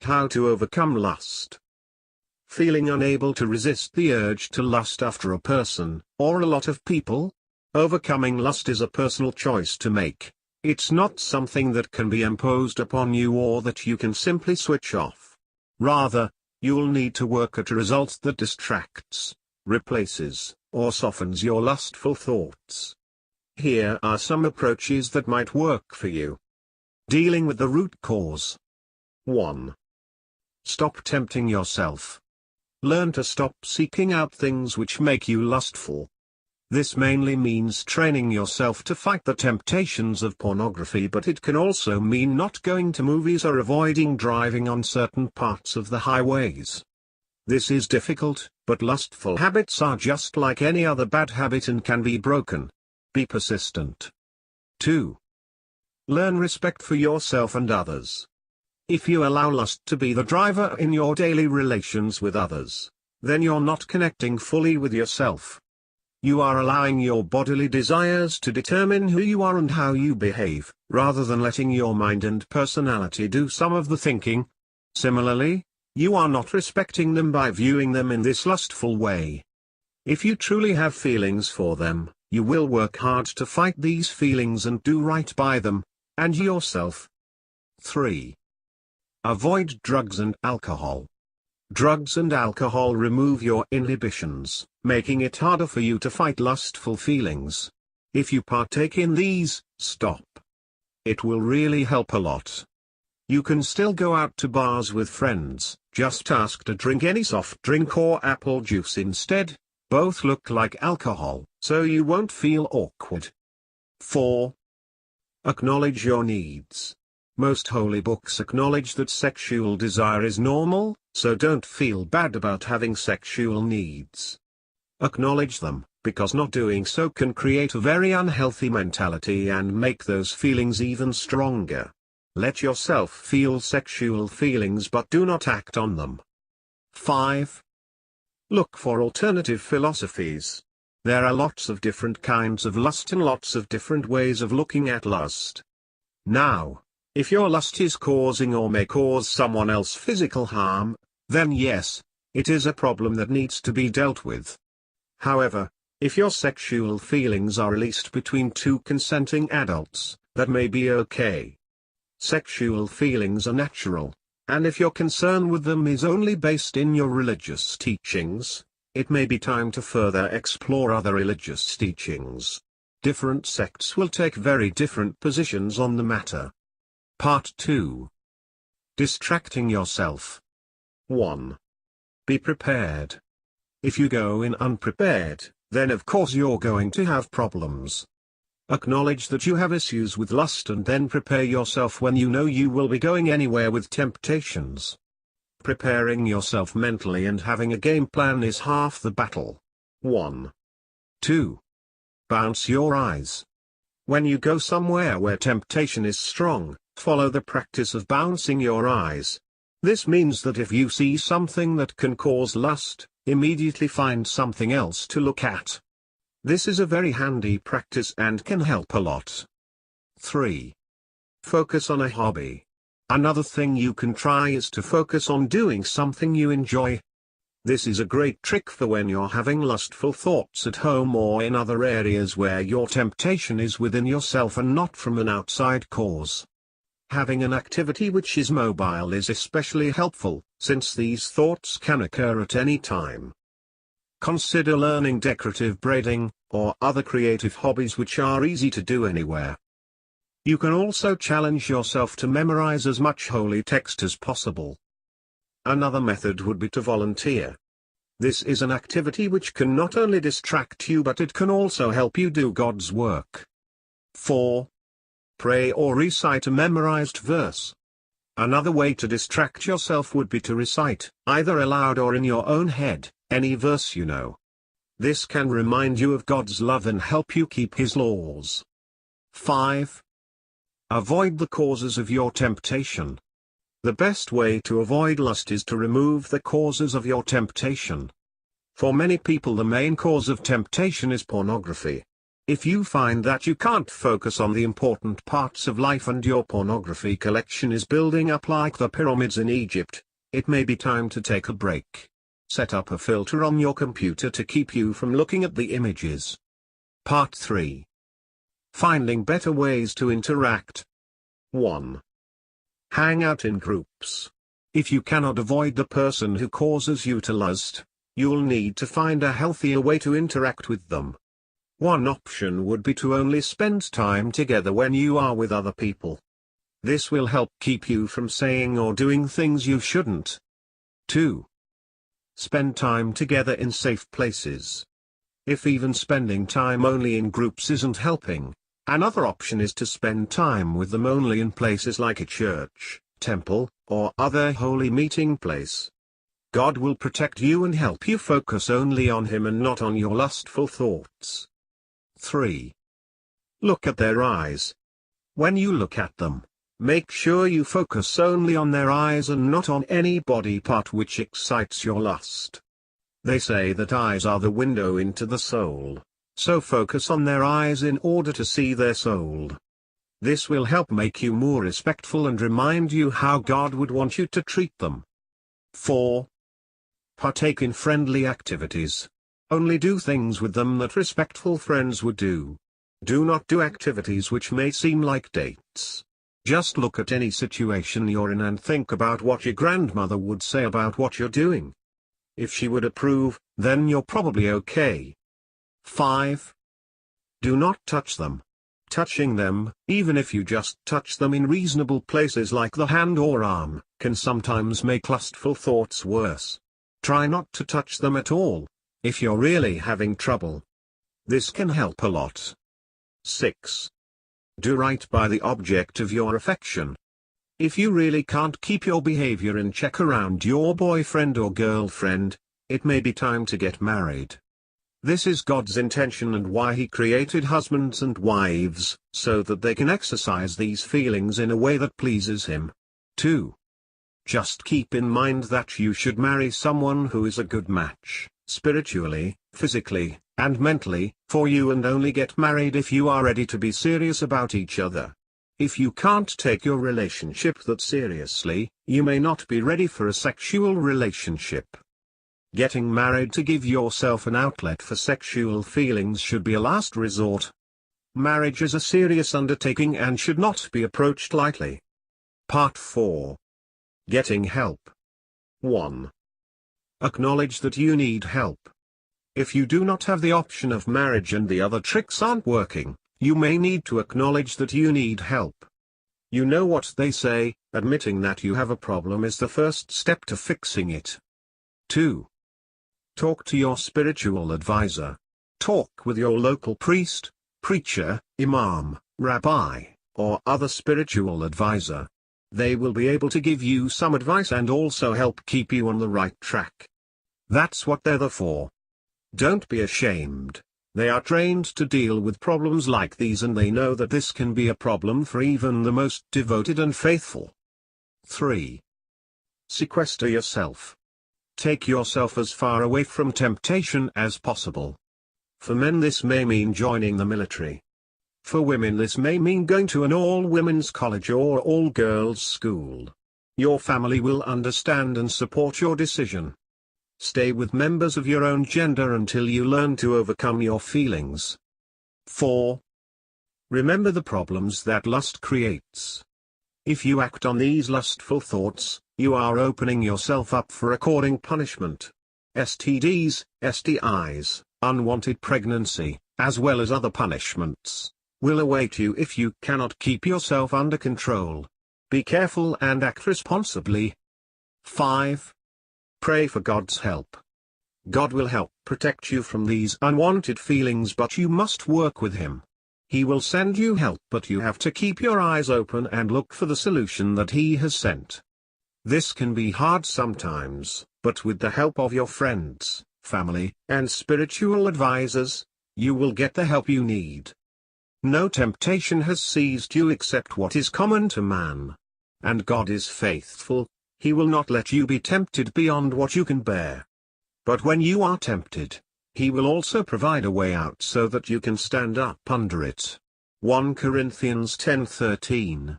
how to overcome lust. Feeling unable to resist the urge to lust after a person, or a lot of people? Overcoming lust is a personal choice to make. It's not something that can be imposed upon you or that you can simply switch off. Rather, you'll need to work at a result that distracts, replaces, or softens your lustful thoughts. Here are some approaches that might work for you. Dealing with the root cause. 1. Stop tempting yourself. Learn to stop seeking out things which make you lustful. This mainly means training yourself to fight the temptations of pornography, but it can also mean not going to movies or avoiding driving on certain parts of the highways. This is difficult, but lustful habits are just like any other bad habit and can be broken. Be persistent. 2. Learn respect for yourself and others. If you allow lust to be the driver in your daily relations with others, then you're not connecting fully with yourself. You are allowing your bodily desires to determine who you are and how you behave, rather than letting your mind and personality do some of the thinking. Similarly, you are not respecting them by viewing them in this lustful way. If you truly have feelings for them, you will work hard to fight these feelings and do right by them, and yourself. 3. Avoid drugs and alcohol. Drugs and alcohol remove your inhibitions, making it harder for you to fight lustful feelings. If you partake in these, stop. It will really help a lot. You can still go out to bars with friends, just ask to drink any soft drink or apple juice instead. Both look like alcohol, so you won't feel awkward. 4. Acknowledge your needs. Most holy books acknowledge that sexual desire is normal, so don't feel bad about having sexual needs. Acknowledge them, because not doing so can create a very unhealthy mentality and make those feelings even stronger. Let yourself feel sexual feelings but do not act on them. 5. Look for alternative philosophies. There are lots of different kinds of lust and lots of different ways of looking at lust. Now, if your lust is causing or may cause someone else physical harm, then yes, it is a problem that needs to be dealt with. However, if your sexual feelings are released between two consenting adults, that may be okay. Sexual feelings are natural, and if your concern with them is only based in your religious teachings, it may be time to further explore other religious teachings. Different sects will take very different positions on the matter. Part 2. Distracting yourself. 1. Be prepared. If you go in unprepared, then of course you're going to have problems. Acknowledge that you have issues with lust and then prepare yourself when you know you will be going anywhere with temptations. Preparing yourself mentally and having a game plan is half the battle. 1. 2. Bounce your eyes. When you go somewhere where temptation is strong, follow the practice of bouncing your eyes. This means that if you see something that can cause lust, immediately find something else to look at. This is a very handy practice and can help a lot. 3. Focus on a hobby. Another thing you can try is to focus on doing something you enjoy. This is a great trick for when you're having lustful thoughts at home or in other areas where your temptation is within yourself and not from an outside cause. Having an activity which is mobile is especially helpful, since these thoughts can occur at any time. Consider learning decorative braiding, or other creative hobbies which are easy to do anywhere. You can also challenge yourself to memorize as much holy text as possible. Another method would be to volunteer. This is an activity which can not only distract you but it can also help you do God's work. 4. Pray or recite a memorized verse. Another way to distract yourself would be to recite, either aloud or in your own head, any verse you know. This can remind you of God's love and help you keep His laws. 5. Avoid the causes of your temptation. The best way to avoid lust is to remove the causes of your temptation. For many people the main cause of temptation is pornography. If you find that you can't focus on the important parts of life and your pornography collection is building up like the pyramids in Egypt, it may be time to take a break. Set up a filter on your computer to keep you from looking at the images. Part 3. Finding better ways to interact. 1. Hang out in groups. If you cannot avoid the person who causes you to lust, you'll need to find a healthier way to interact with them. One option would be to only spend time together when you are with other people. This will help keep you from saying or doing things you shouldn't. 2. Spend time together in safe places. If even spending time only in groups isn't helping, another option is to spend time with them only in places like a church, temple, or other holy meeting place. God will protect you and help you focus only on Him and not on your lustful thoughts. 3. Look at their eyes. When you look at them, make sure you focus only on their eyes and not on any body part which excites your lust. They say that eyes are the window into the soul, so focus on their eyes in order to see their soul. This will help make you more respectful and remind you how God would want you to treat them. 4. Partake in friendly activities. Only do things with them that respectful friends would do. Do not do activities which may seem like dates. Just look at any situation you're in and think about what your grandmother would say about what you're doing. If she would approve, then you're probably okay. 5. Do not touch them. Touching them, even if you just touch them in reasonable places like the hand or arm, can sometimes make lustful thoughts worse. Try not to touch them at all, if you're really having trouble. This can help a lot. 6. Do right by the object of your affection. If you really can't keep your behavior in check around your boyfriend or girlfriend, it may be time to get married. This is God's intention and why He created husbands and wives, so that they can exercise these feelings in a way that pleases Him. 2. Just keep in mind that you should marry someone who is a good match, spiritually, physically, and mentally, for you, and only get married if you are ready to be serious about each other. If you can't take your relationship that seriously, you may not be ready for a sexual relationship. Getting married to give yourself an outlet for sexual feelings should be a last resort. Marriage is a serious undertaking and should not be approached lightly. Part 4. Getting help. 1. Acknowledge that you need help. If you do not have the option of marriage and the other tricks aren't working, you may need to acknowledge that you need help. You know what they say, admitting that you have a problem is the first step to fixing it. 2. Talk to your spiritual advisor. Talk with your local priest, preacher, imam, rabbi, or other spiritual advisor. They will be able to give you some advice and also help keep you on the right track. That's what they're there for. Don't be ashamed. They are trained to deal with problems like these and they know that this can be a problem for even the most devoted and faithful. 3. Sequester yourself. Take yourself as far away from temptation as possible. For men this may mean joining the military. For women this may mean going to an all-women's college or all-girls school. Your family will understand and support your decision. Stay with members of your own gender until you learn to overcome your feelings. 4. Remember the problems that lust creates. If you act on these lustful thoughts, you are opening yourself up for according punishment. STDs, STIs, unwanted pregnancy, as well as other punishments, will await you if you cannot keep yourself under control. Be careful and act responsibly. 5. Pray for God's help. God will help protect you from these unwanted feelings, but you must work with Him. He will send you help, but you have to keep your eyes open and look for the solution that He has sent. This can be hard sometimes, but with the help of your friends, family, and spiritual advisors, you will get the help you need. No temptation has seized you except what is common to man. And God is faithful. He will not let you be tempted beyond what you can bear. But when you are tempted, He will also provide a way out so that you can stand up under it. 1 Corinthians 10:13.